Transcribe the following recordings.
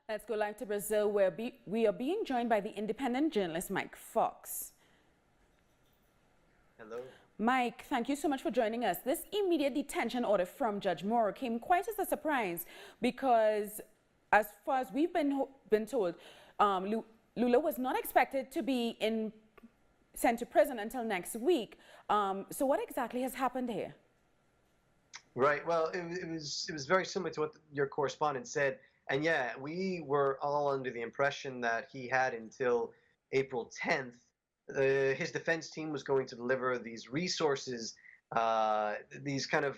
Let's go live to Brazil, where we are being joined by the independent journalist Mike Fox. Hello. Mike, thank you so much for joining us. This immediate detention order from Judge Moro came quite as a surprise because, as far as we've been told, Lula was not expected to be sent to prison until next week. So what exactly has happened here? Right. Well, it was very similar to what your correspondent said. And yeah, we were all under the impression that he had until April 10th. His defense team was going to deliver these resources, these kind of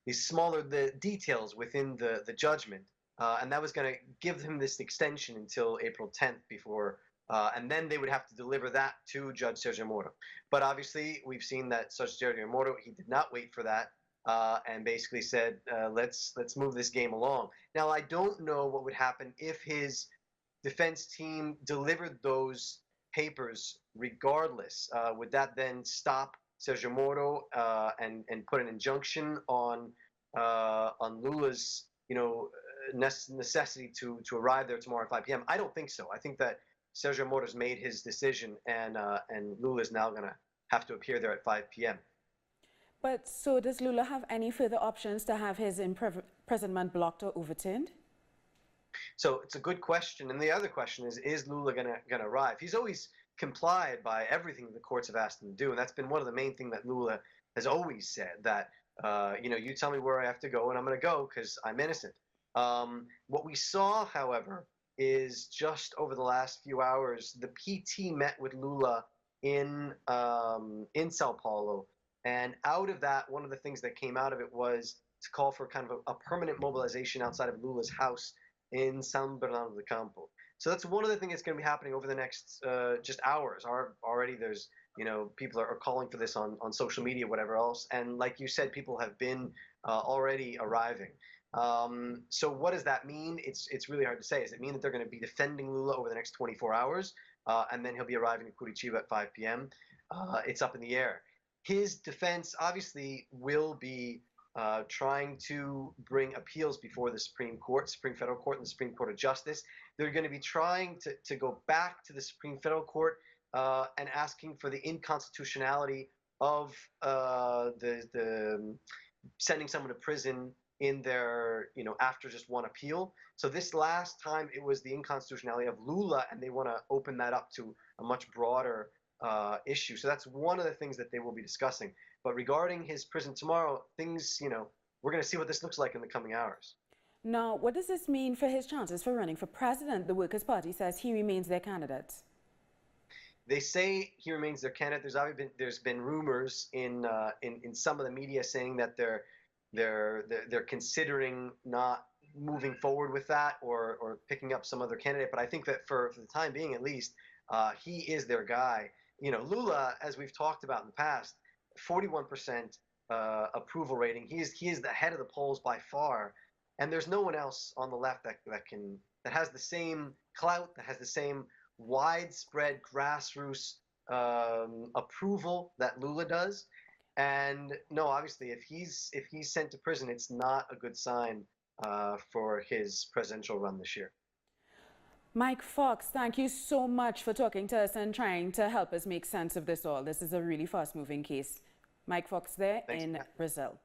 these smaller details within the judgment, and that was going to give him this extension until April 10th before, and then they would have to deliver that to Judge Sergio Moro. But obviously, we've seen that Judge Sergio Moro, he did not wait for that. And basically said, let's move this game along. Now, I don't know what would happen if his defense team delivered those papers regardless. Would that then stop Sergio Moro and put an injunction on Lula's necessity to arrive there tomorrow at 5 p.m.? I don't think so. I think that Sergio Moro's made his decision, and Lula's now going to have to appear there at 5 p.m. But so does Lula have any further options to have his imprisonment blocked or overturned? So it's a good question. And the other question is Lula gonna arrive? He's always complied by everything the courts have asked him to do. And that's been one of the main things that Lula has always said, that, you tell me where I have to go and I'm going to go because I'm innocent. What we saw, however, is just over the last few hours, the PT met with Lula in Sao Paulo. And out of that, one of the things that came out of it was to call for kind of a permanent mobilization outside of Lula's house in San Bernardo do Campo. So that's one of the things that's going to be happening over the next just hours. Already there's, people are calling for this on social media, whatever else. And like you said, people have been already arriving. So what does that mean? It's really hard to say. Does it mean that they're going to be defending Lula over the next 24 hours? And then he'll be arriving in Curitiba at 5 p.m.? It's up in the air. His defense obviously will be trying to bring appeals before the Supreme Federal Court, and the Supreme Court of Justice. They're going to be trying to go back to the Supreme Federal Court and asking for the inconstitutionality of the sending someone to prison in their, after just one appeal. So this last time it was the inconstitutionality of Lula, and they want to open that up to a much broader issue. So that's one of the things that they will be discussing. But regarding his prison tomorrow, things, we're going to see what this looks like in the coming hours. Now, what does this mean for his chances for running for president? The Workers' Party says he remains their candidate. They say he remains their candidate. There's been rumors in some of the media saying that they're considering not moving forward with that or picking up some other candidate. But I think that for the time being, at least, he is their guy. Lula, as we've talked about in the past, 41% approval rating. He is the head of the polls by far, and there's no one else on the left that has the same clout, that has the same widespread grassroots approval that Lula does. And no, obviously, if he's sent to prison, it's not a good sign for his presidential run this year. Mike Fox, thank you so much for talking to us and trying to help us make sense of this all. This is a really fast-moving case. Mike Fox there in Brazil.